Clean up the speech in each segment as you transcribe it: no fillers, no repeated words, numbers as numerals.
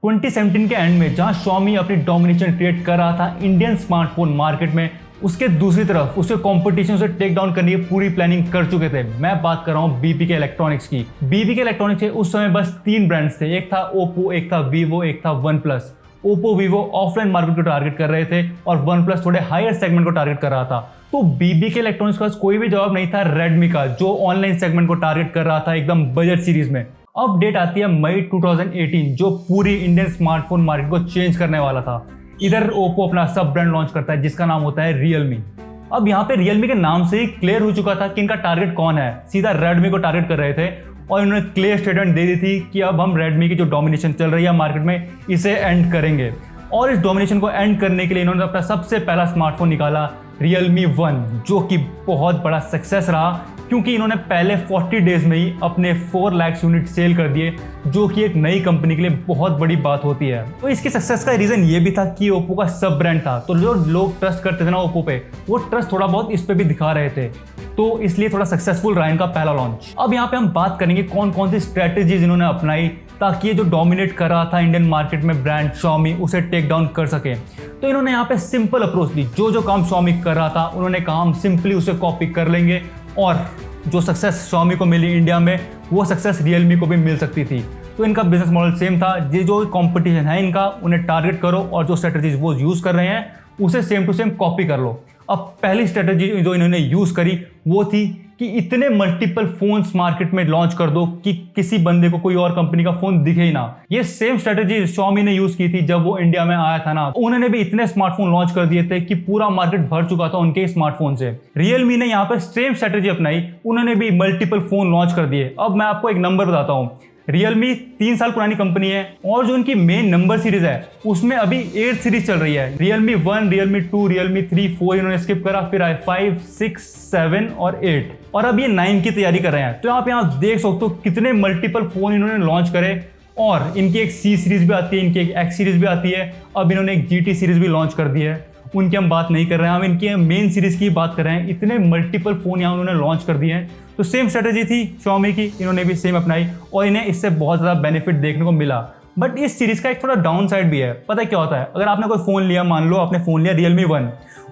2017 के एंड में जहां Xiaomi अपनी डोमिनेशन क्रिएट कर रहा था इंडियन स्मार्टफोन मार्केट में, उसके दूसरी तरफ उसके कंपटीशन से टेक डाउन करने की पूरी प्लानिंग कर चुके थे। मैं बात कर रहा हूँ बीबीके इलेक्ट्रॉनिक्स की। बीबीके इलेक्ट्रॉनिक्स के उस समय बस 3 ब्रांड्स थे, एक था ओप्पो, एक था वीवो, एक था one plus. Oppo Vivo offline market को टारगेट कर रहे थे और वन प्लस थोड़े हायर सेगमेंट को टारगेट कर रहा था। तो बीबीके इलेक्ट्रॉनिक्स का कोई भी जवाब नहीं था रेडमी का, जो ऑनलाइन सेगमेंट को टारगेट कर रहा था एकदम बजट सीरीज में। अब डेट आती है मई 2018, जो पूरी इंडियन स्मार्टफोन मार्केट को चेंज करने वाला था। इधर ओप्पो अपना सब ब्रांड लॉन्च करता है जिसका नाम होता है रियलमी। अब यहाँ पे रियलमी के नाम से ही क्लियर हो चुका था कि इनका टारगेट कौन है, सीधा रेडमी को टारगेट कर रहे थे और इन्होंने क्लियर स्टेटमेंट दे दी थी कि अब हम रेडमी की जो डोमिनेशन चल रही है मार्केट में इसे एंड करेंगे। और इस डोमिनेशन को एंड करने के लिए इन्होंने अपना सबसे पहला स्मार्टफोन निकाला Realme 1, जो कि बहुत बड़ा सक्सेस रहा क्योंकि इन्होंने पहले 40 डेज में ही अपने 4 लाख यूनिट सेल कर दिए, जो कि एक नई कंपनी के लिए बहुत बड़ी बात होती है। तो इसकी सक्सेस का रीजन ये भी था कि ओप्पो का सब ब्रांड था, तो जो लोग ट्रस्ट करते थे ना ओप्पो पे, वो ट्रस्ट थोड़ा बहुत इस पे भी दिखा रहे थे, तो इसलिए थोड़ा सक्सेसफुल रहा इनका पहला लॉन्च। अब यहाँ पे हम बात करेंगे कौन कौन सी स्ट्रेटेजीज इन्होंने अपनाई ताकि ये जो डोमिनेट कर रहा था इंडियन मार्केट में ब्रांड Xiaomi, उसे टेक डाउन कर सके। तो इन्होंने यहाँ पे सिंपल अप्रोच ली, जो काम Xiaomi कर रहा था उन्होंने कहा हम सिंपली उसे कॉपी कर लेंगे और जो सक्सेस Xiaomi को मिली इंडिया में वो सक्सेस Realme को भी मिल सकती थी। तो इनका बिजनेस मॉडल सेम था, ये जो कंपटीशन है इनका उन्हें टारगेट करो और जो स्ट्रेटजीज वो यूज़ कर रहे हैं उसे सेम टू सेम कॉपी कर लो। अब पहली स्ट्रेटजी जो इन्होंने यूज़ करी वो थी कि इतने मल्टीपल फोन्स मार्केट में लॉन्च कर दो कि किसी बंदे को कोई और कंपनी का फोन दिखे ही ना। ये सेम स्ट्रेटजी Xiaomi ने यूज की थी जब वो इंडिया में आया था ना, उन्होंने भी इतने स्मार्टफोन लॉन्च कर दिए थे कि पूरा मार्केट भर चुका था उनके स्मार्टफोन से। Realme ने यहाँ पर सेम स्ट्रेटजी अपनाई, उन्होंने भी मल्टीपल फोन लॉन्च कर दिए। अब मैं आपको एक नंबर बताता हूँ, Realme 3 साल पुरानी कंपनी है और जो उनकी मेन नंबर सीरीज है उसमें अभी 8 सीरीज चल रही है। Realme 1, Realme 2, Realme 3, 4 इन्होंने स्किप करा, फिर आए 5, 6, 7 और 8 और अब ये 9 की तैयारी कर रहे हैं। तो आप यहाँ देख सकते हो कितने मल्टीपल फोन इन्होंने लॉन्च करे और इनकी एक C सीरीज भी आती है, इनकी एक X सीरीज भी आती है, अब इन्होंने एक GT सीरीज भी लॉन्च कर दी है। उनकी हम बात नहीं कर रहे हैं, हम इनकी मेन सीरीज की बात कर रहे हैं। इतने मल्टीपल फोन यहाँ उन्होंने लॉन्च कर दिए हैं। तो सेम स्ट्रेटजी थी Xiaomi की, इन्होंने भी सेम अपनाई और इन्हें इससे बहुत ज़्यादा बेनिफिट देखने को मिला। बट इस सीरीज का एक थोड़ा डाउन साइड भी है। पता है क्या होता है, अगर आपने कोई फ़ोन लिया, मान लो आपने फ़ोन लिया Realme 1,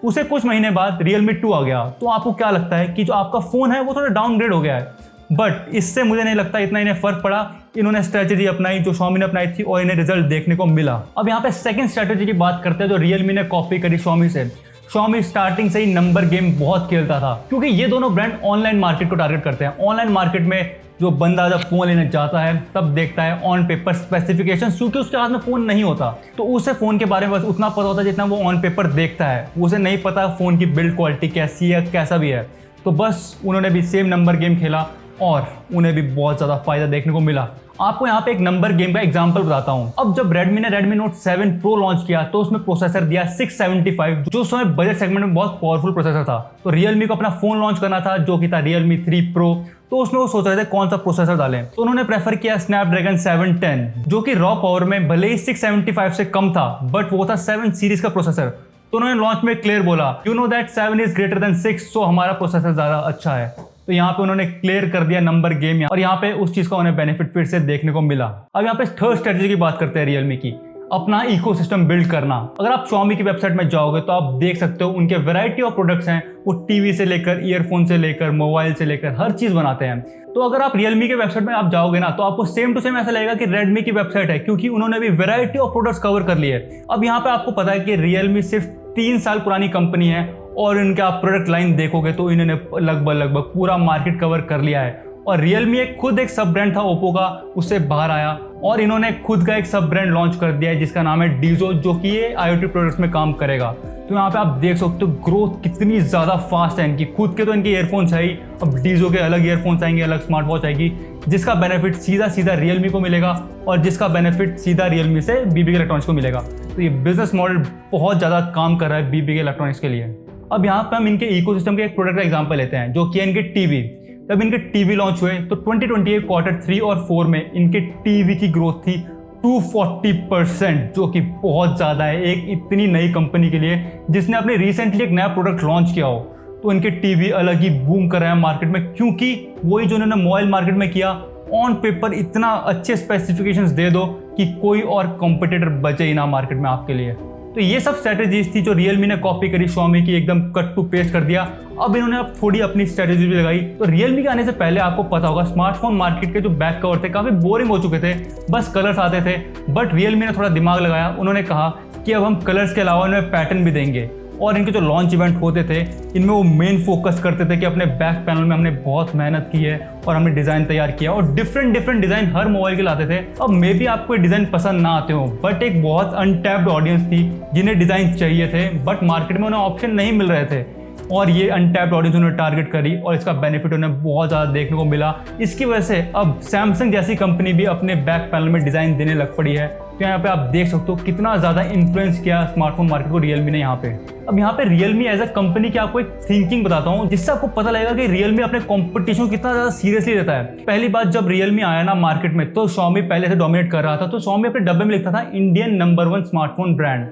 उसे कुछ महीने बाद Realme 2 आ गया, तो आपको क्या लगता है कि जो आपका फ़ोन है वो थोड़ा डाउनग्रेड हो गया है। बट इससे मुझे नहीं लगता इतना इन्हें फ़र्क पड़ा। इन्होंने स्ट्रेटजी अपनाई जो Xiaomi ने अपनाई थी और इन्हें रिजल्ट देखने को मिला। अब यहाँ पे सेकंड स्ट्रेटजी की बात करते हैं जो Realme ने कॉपी करी Xiaomi से। Xiaomi स्टार्टिंग से ही नंबर गेम बहुत खेलता था क्योंकि ये दोनों ब्रांड ऑनलाइन मार्केट को टारगेट करते हैं। ऑनलाइन मार्केट में जो बंदा जब फोन लेने जाता है तब देखता है ऑन पेपर स्पेसिफिकेशन, क्योंकि उसके हाथ में फोन नहीं होता तो उसे फोन के बारे में बस उतना पता होता है जितना वो ऑन पेपर देखता है। उसे नहीं पता फोन की बिल्ड क्वालिटी कैसी है, कैसा भी है। तो बस उन्होंने भी सेम नंबर गेम खेला और उन्हें भी बहुत ज़्यादा फायदा देखने को मिला। आपको यहाँ पे एक नंबर गेम का एग्जांपल बताता हूँ। अब जब Redmi ने Redmi Note 7 Pro लॉन्च किया तो उसमें प्रोसेसर दिया 675, जो उस समय बजट सेगमेंट में बहुत पावरफुल प्रोसेसर था। तो Realme को अपना फोन लॉन्च करना था जो कि था Realme 3 Pro, तो उसमें वो सोच रहे थे कौन सा प्रोसेसर डालें। तो उन्होंने प्रेफर किया Snapdragon 710, जो कि रॉ पावर में भले ही 675 से कम था बट वो था 7 सीरीज का प्रोसेसर। तो उन्होंने लॉन्च में क्लियर बोला, you know that 7 is greater than 6, सो हमारा प्रोसेसर ज़्यादा अच्छा है। तो यहाँ पे उन्होंने क्लियर कर दिया नंबर गेम और यहाँ पे उस चीज़ का उन्हें बेनिफिट फिर से देखने को मिला। अब यहाँ पे थर्ड स्ट्रेटजी की बात करते हैं Realme की, अपना इकोसिस्टम बिल्ड करना। अगर आप Xiaomi की वेबसाइट में जाओगे तो आप देख सकते हो उनके वैरायटी ऑफ प्रोडक्ट्स हैं, वो टीवी से लेकर, ईयरफोन से लेकर, मोबाइल से लेकर हर चीज़ बनाते हैं। तो अगर आप Realme के वेबसाइट में आप जाओगे ना तो आपको सेम टू सेम ऐसा लगेगा कि Redmi की वेबसाइट है, क्योंकि उन्होंने भी वैरायटी ऑफ प्रोडक्ट्स कवर कर लिए। अब यहाँ पे आपको पता है कि Realme सिर्फ 3 साल पुरानी कंपनी है और इनके आप प्रोडक्ट लाइन देखोगे तो इन्होंने लगभग पूरा मार्केट कवर कर लिया है। और Realme खुद एक सब ब्रांड था ओप्पो का, उससे बाहर आया और इन्होंने खुद का एक सब ब्रांड लॉन्च कर दिया है जिसका नाम है Dizzo, जो कि ये IoT प्रोडक्ट्स में काम करेगा। तो यहाँ पे आप देख सकते हो ग्रोथ कितनी ज़्यादा फास्ट है इनकी। खुद के तो इनके ईयरफोन्स है ही, अब Dizzo के अलग ईयरफोन्स आएंगे, अलग स्मार्ट वॉच आएगी, जिसका बेनिफिट सीधा Realme को मिलेगा और जिसका बेनिफिट सीधा Realme से बीबीके इलेक्ट्रॉनिक्स को मिलेगा। तो ये बिजनेस मॉडल बहुत ज़्यादा काम कर रहा है बीबीके इलेक्ट्रॉनिक्स के लिए। अब यहाँ पे हम इनके इकोसिस्टम के एक प्रोडक्ट का एग्जांपल लेते हैं जो कि इनके टीवी। जब इनके टीवी लॉन्च हुए तो 2021 क्वार्टर 3 और 4 में इनके टीवी की ग्रोथ थी 240%, जो कि बहुत ज़्यादा है एक इतनी नई कंपनी के लिए जिसने अपने रिसेंटली एक नया प्रोडक्ट लॉन्च किया हो। तो इनके टीवी अलग ही बूम कर रहे हैं मार्केट में, क्योंकि वही जो इन्होंने मोबाइल मार्केट में किया ऑन पेपर इतना अच्छे स्पेसिफिकेशंस दे दो कि कोई और कॉम्पिटिटर बचे ही ना मार्केट में आपके लिए। तो ये सब स्ट्रेटेजीज थी जो रियलमी ने कॉपी करी Xiaomi की, एकदम कट टू पेस्ट कर दिया। अब इन्होंने अब थोड़ी अपनी स्ट्रेटेजी भी लगाई। तो रियलमी के आने से पहले आपको पता होगा स्मार्टफोन मार्केट के जो बैक कवर थे काफ़ी बोरिंग हो चुके थे, बस कलर्स आते थे। बट रियलमी ने थोड़ा दिमाग लगाया, उन्होंने कहा कि अब हम कलर्स के अलावा इनमें पैटर्न भी देंगे। और इनके जो लॉन्च इवेंट होते थे इनमें वो मेन फोकस करते थे कि अपने बैक पैनल में हमने बहुत मेहनत की है और हमने डिज़ाइन तैयार किया, और डिफरेंट डिज़ाइन हर मोबाइल के लाते थे। अब मे बी आपको डिज़ाइन पसंद ना आते हो, बट एक बहुत अनटैप्ड ऑडियंस थी जिन्हें डिज़ाइन चाहिए थे, बट मार्केट में उन्हें ऑप्शन नहीं मिल रहे थे। और ये अनटैप्ड ऑडियंस उन्होंने टारगेट करी और इसका बेनिफिट उन्हें बहुत ज़्यादा देखने को मिला। इसकी वजह से अब सैमसंग जैसी कंपनी भी अपने बैक पैनल में डिज़ाइन देने लग पड़ी है। तो यहाँ पे आप देख सकते हो कितना ज़्यादा इन्फ्लुएंस किया स्मार्टफोन मार्केट को रियलमी ने यहाँ पे। अब यहाँ पे रियलमी एज अ कंपनी की आपको एक थिंकिंग बताता हूँ जिससे आपको पता लगेगा कि रियलमी अपने कॉम्पिटिशन को कितना ज़्यादा सीरियसली लेता है। पहली बात, जब रियलमी आया ना मार्केट में तो Xiaomi पहले से डोमिनेट कर रहा था। तो Xiaomi अपने डब्बे में लिखता था इंडियन नंबर 1 स्मार्टफोन ब्रांड।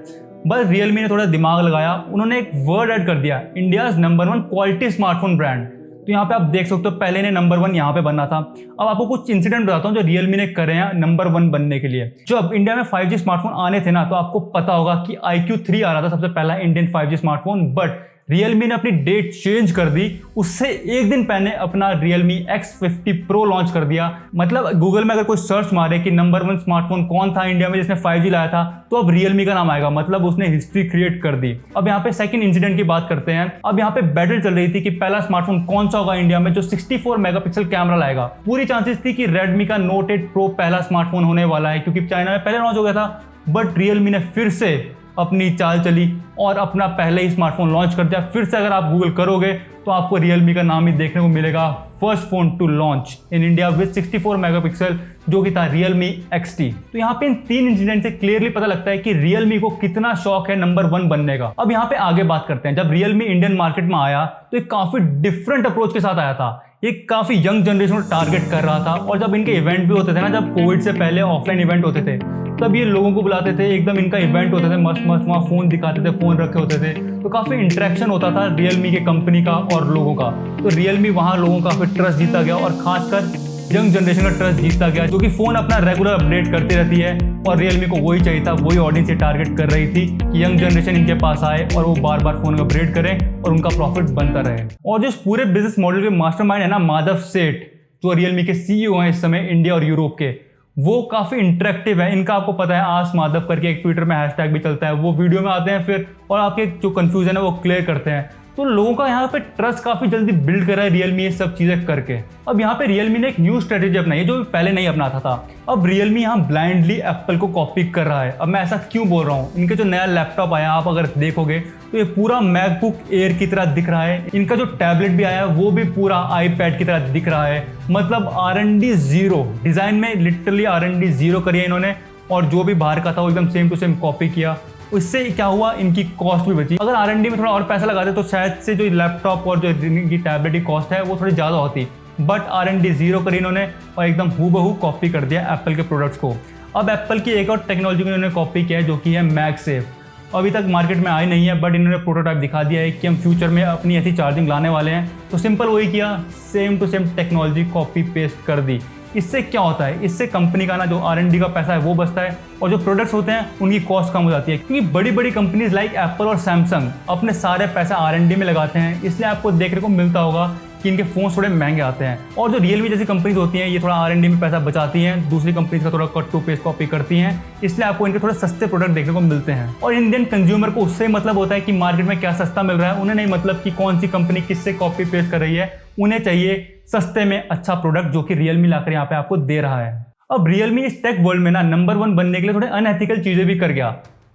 बस रियलमी ने थोड़ा दिमाग लगाया, उन्होंने एक वर्ड ऐड कर दिया, India's number 1 quality smartphone brand. तो यहाँ पे आप देख सकते हो पहले ने नंबर 1 यहाँ पे बनना था। अब आपको कुछ इंसिडेंट बताता हूँ जो रियलमी ने करे हैं नंबर 1 बनने के लिए। जब इंडिया में 5G स्मार्टफोन आने थे ना, तो आपको पता होगा कि iQ3 आ रहा था सबसे पहला Indian 5G smartphone, but Realme ने अपनी डेट चेंज कर दी। उससे एक दिन पहले अपना Realme X50 Pro लॉन्च कर दिया। मतलब गूगल में अगर कोई सर्च मारे कि नंबर 1 स्मार्टफोन कौन था इंडिया में जिसने 5G लाया था, तो अब रियलमी का नाम आएगा। मतलब उसने हिस्ट्री क्रिएट कर दी। अब यहाँ पे सेकंड इंसिडेंट की बात करते हैं। अब यहाँ पे बैटल चल रही थी कि पहला स्मार्टफोन कौन सा होगा इंडिया में जो 64 मेगापिक्सल कैमरा लाएगा। पूरी चांसेस थी कि Redmi का Note 8 Pro पहला स्मार्टफोन होने वाला है, क्योंकि चाइना में पहले लॉन्च हो गया था। बट रियलमी ने फिर से अपनी चाल चली और अपना पहले ही स्मार्टफोन लॉन्च कर दिया। फिर से अगर आप गूगल करोगे तो आपको रियलमी का नाम ही देखने को मिलेगा, first phone to launch in India with 64 megapixel, जो कि था Realme XT। तो यहाँ पे इन 3 इंसिडेंट से क्लियरली पता लगता है कि रियलमी को कितना शौक है नंबर 1 बनने का। अब यहाँ पे आगे बात करते हैं। जब रियलमी इंडियन मार्केट में आया तो एक काफी डिफरेंट अप्रोच के साथ आया था। ये काफी यंग जनरेशन को टारगेट कर रहा था। और जब इनके इवेंट भी होते थे ना, जब कोविड से पहले ऑफलाइन इवेंट होते थे, तब ये लोगों को बुलाते थे, एकदम इनका इवेंट होते थे, मस्त मस्त वहाँ फोन दिखाते थे, फोन रखे होते थे। तो काफी इंटरेक्शन होता था रियलमी के कंपनी का और लोगों का। तो रियलमी वहाँ लोगों का काफी ट्रस्ट जीता गया और खासकर यंग जनरेशन का ट्रस्ट जीता गया, जो कि फोन अपना रेगुलर अपडेट करती रहती है। और रियलमी को वही चाहिए था, वही ऑडियंस ये टारगेट कर रही थी कि यंग जनरेशन इनके पास आए और वो बार बार फोन अपग्रेड करें और उनका प्रॉफिट बनता रहे। और जो पूरे बिजनेस मॉडल के मास्टरमाइंड है ना, माधव सेठ, जो रियलमी के सीईओ हैं इस समय इंडिया और यूरोप के, वो काफ़ी इंटरेक्टिव है। इनका आपको पता है आस माधव करके एक ट्विटर में हैशटैग भी चलता है। वो वीडियो में आते हैं फिर और आपके जो कंफ्यूजन है वो क्लियर करते हैं। तो लोगों का यहाँ पे ट्रस्ट काफ़ी जल्दी बिल्ड कर रहा है रियलमी ये सब चीज़ें करके। अब यहाँ पे रियलमी ने एक न्यू स्ट्रेटेजी अपनाई है जो पहले नहीं अपनाता था। अब रियलमी यहाँ ब्लाइंडली एप्पल को कॉपी कर रहा है। अब मैं ऐसा क्यों बोल रहा हूँ, इनके जो नया लैपटॉप आया आप अगर देखोगे तो ये पूरा मैकबुक एयर की तरह दिख रहा है। इनका जो टैबलेट भी आया है वो भी पूरा आईपैड की तरह दिख रहा है। मतलब R&D जीरो, डिज़ाइन में लिटरली R&D जीरो करी है इन्होंने। और जो भी बाहर का था वो एकदम सेम टू सेम कॉपी किया। उससे क्या हुआ, इनकी कॉस्ट भी बची। अगर R&D में थोड़ा और पैसा लगाते तो शायद से जो लैपटॉप और जो इनकी टैबलेट की कॉस्ट है वो थोड़ी ज़्यादा होती। बट R&D जीरो करी इन्होंने और एकदम हूबहू कॉपी कर दिया एप्पल के प्रोडक्ट्स को। अब एप्पल की एक और टेक्नोलॉजी को इन्होंने कॉपी किया है जो कि है मैगसेफ। अभी तक मार्केट में आई नहीं है, बट इन्होंने प्रोटोटाइप दिखा दिया है कि हम फ्यूचर में अपनी ऐसी चार्जिंग लाने वाले हैं। तो सिंपल वही किया, same to same technology copy paste कर दी। इससे क्या होता है, इससे कंपनी का ना जो R&D का पैसा है वो बचता है और जो प्रोडक्ट्स होते हैं उनकी कॉस्ट कम हो जाती है। क्योंकि बड़ी बड़ी कंपनीज लाइक एप्पल और सैमसंग अपने सारे पैसा R&D में लगाते हैं, इसलिए आपको देखने को मिलता होगा कि इनके फोन थोड़े महंगे आते हैं। और जो रियलमी जैसी कंपनीज होती हैं ये थोड़ा R&D में पैसा बचाती हैं, दूसरी कंपनीज का थोड़ा कट टू पेस्ट कॉपी करती हैं, इसलिए आपको इनके थोड़े सस्ते प्रोडक्ट देखने को मिलते हैं। और इंडियन कंज्यूमर को उससे मतलब होता है कि मार्केट में क्या सस्ता मिल रहा है, उन्हें नहीं मतलब कि कौन सी कंपनी किससे कॉपी पेस्ट कर रही है। उन्हें चाहिए सस्ते में अच्छा प्रोडक्ट जो कि रियलमी लाकर यहाँ पे आपको दे रहा है। अब रियलमी इस टेक वर्ल्ड में ना नंबर 1 बनने के लिए थोड़े अनएथिकल चीजें भी कर गया।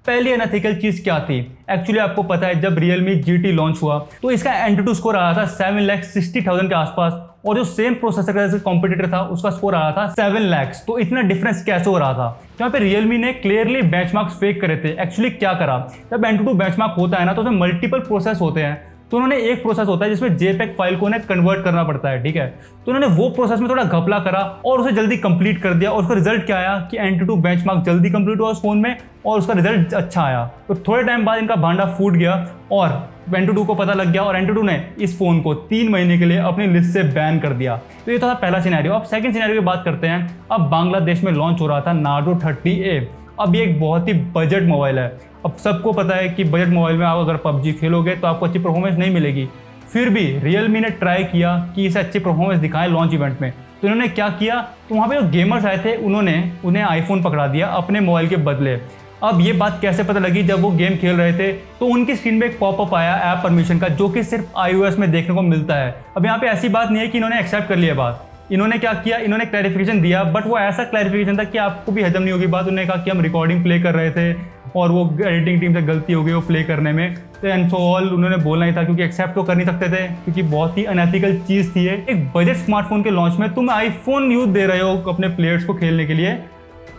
पहली अनएथिकल चीज क्या थी, एक्चुअली आपको पता है जब Realme GT लॉन्च हुआ तो इसका Antutu स्कोर आया था 7,60,000 के आसपास, और जो सेम प्रोसेसर का कॉम्पिटिटर था उसका स्कोर आया था 7 लाख। तो इतना डिफरेंस कैसे हो रहा था, यहाँ पे Realme ने क्लियरली बेंचमार्क्स फेक करे थे। एक्चुअली क्या करा, जब Antutu बेंचमार्क होता है ना तो उसमें मल्टीपल प्रोसेस होते हैं। तो उन्होंने एक प्रोसेस होता है जिसमें JPEG फाइल को उन्हें कन्वर्ट करना पड़ता है, ठीक है। तो उन्होंने वो प्रोसेस में थोड़ा घपला करा और उसे जल्दी कंप्लीट कर दिया, और उसका रिजल्ट क्या आया कि Antutu बेंचमार्क जल्दी कंप्लीट हुआ उस फोन में और उसका रिजल्ट अच्छा आया। तो थोड़े टाइम बाद इनका भांडा फूट गया और एंटूडू को पता लग गया और एंटूडू ने इस फ़ोन को 3 महीने के लिए अपनी लिस्ट से बैन कर दिया। तो ये तो था पहला सिनेरियो। अब सेकंड सिनेरियो की बात करते हैं। अब बांग्लादेश में लॉन्च हो रहा था नार्जो 30A। अब ये एक बहुत ही बजट मोबाइल है। अब सबको पता है कि बजट मोबाइल में आप अगर PUBG खेलोगे तो आपको अच्छी परफॉर्मेंस नहीं मिलेगी। फिर भी रियलमी ने ट्राई किया कि इसे अच्छी परफॉर्मेंस दिखाएं लॉन्च इवेंट में। तो इन्होंने क्या किया, तो वहाँ पे जो गेमर्स आए थे उन्होंने उन्हें आईफोन पकड़ा दिया अपने मोबाइल के बदले। अब ये बात कैसे पता लगी, जब वो गेम खेल रहे थे तो उनकी स्क्रीन पे एक पॉपअप आया ऐप परमिशन का, जो कि सिर्फ iOS में देखने को मिलता है। अब यहाँ पे ऐसी बात नहीं है कि इन्होंने एक्सेप्ट कर लिया बात। इन्होंने क्या किया, इन्होंने क्लैरिफिकेशन दिया, बट वो ऐसा क्लैरिफिकेशन था कि आपको भी हजम नहीं होगी बात। उन्होंने कहा कि हम रिकॉर्डिंग प्ले कर रहे थे और वो एडिटिंग टीम से गलती हो गई वो प्ले करने में। तो एंड सो ऑल उन्होंने बोलना ही था, क्योंकि एक्सेप्ट तो कर नहीं सकते थे, क्योंकि बहुत ही अनएथिकल चीज़ थी ये। एक बजट स्मार्टफोन के लॉन्च में तुम आईफोन यूज दे रहे हो अपने प्लेयर्स को खेलने के लिए,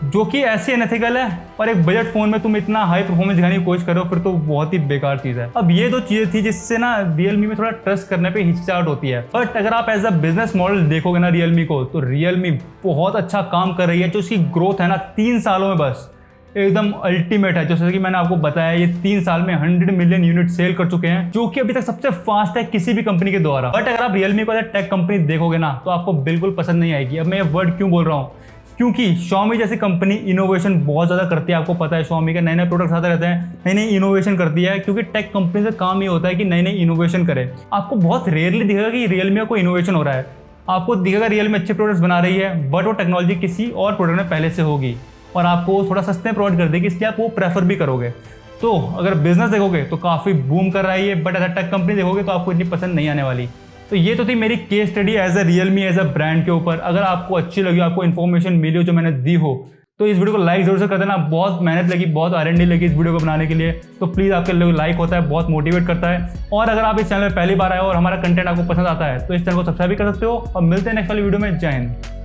जो कि ऐसे अनएथिकल है, और एक बजट फोन में तुम इतना हाई परफॉर्मेंस दिखाने की कोशिश करो, फिर तो बहुत ही बेकार चीज़ है। अब ये दो चीज़ें थी जिससे ना रियलमी में थोड़ा ट्रस्ट करने पे हिचकिचाहट होती है। बट अगर आप एज अ बिजनेस मॉडल देखोगे ना रियलमी को, तो रियलमी बहुत अच्छा काम कर रही है। जो उसकी ग्रोथ है ना 3 सालों में बस एकदम अल्टीमेट है। जैसे कि मैंने आपको बताया, ये 3 साल में 100 मिलियन यूनिट सेल कर चुके हैं, जो कि अभी तक सबसे फास्ट है किसी भी कंपनी के द्वारा। बट अगर आप रियलमी को एज टेक कंपनी देखोगे ना, तो आपको बिल्कुल पसंद नहीं आएगी। अब मैं ये वर्ड क्यों बोल रहा हूँ, क्योंकि Xiaomi जैसी कंपनी इनोवेशन बहुत ज़्यादा करती है। आपको पता है Xiaomi के नए नए प्रोडक्ट्स आते रहते हैं, नई नई इनोवेशन करती है, क्योंकि टेक कंपनी से काम ही होता है कि नई नई इनोवेशन करे। आपको बहुत रेयरली दिखेगा कि रियलमी का कोई इनोवेशन हो रहा है। आपको दिखेगा रियलमी अच्छे प्रोडक्ट्स बना रही है, बट वो टेक्नोलॉजी किसी और प्रोडक्ट में पहले से होगी और आपको थोड़ा सस्ते में प्रोवाइड कर देगी, इसलिए आप वो प्रेफर भी करोगे। तो अगर बिजनेस देखोगे तो काफ़ी बूम कर रहा है ये, बट अगर टेक कंपनी देखोगे तो आपको इतनी पसंद नहीं आने वाली। तो ये तो थी मेरी case study as a Realme as a brand के ऊपर। अगर आपको अच्छी लगी, आपको इन्फॉर्मेशन मिली हो जो मैंने दी हो, तो इस वीडियो को लाइक जरूर से कर देना। बहुत मेहनत लगी, बहुत R&D लगी इस वीडियो को बनाने के लिए, तो प्लीज़ आपके लोग लाइक होता है, बहुत मोटिवेट करता है। और अगर आप इस चैनल में पहली बार आए हो और हमारा कंटेंट आपको पसंद आता है, तो इस चैनल को सब्सक्राइब भी कर सकते हो। और मिलते हैं नेक्स्ट वाली वीडियो में। जय हिंद।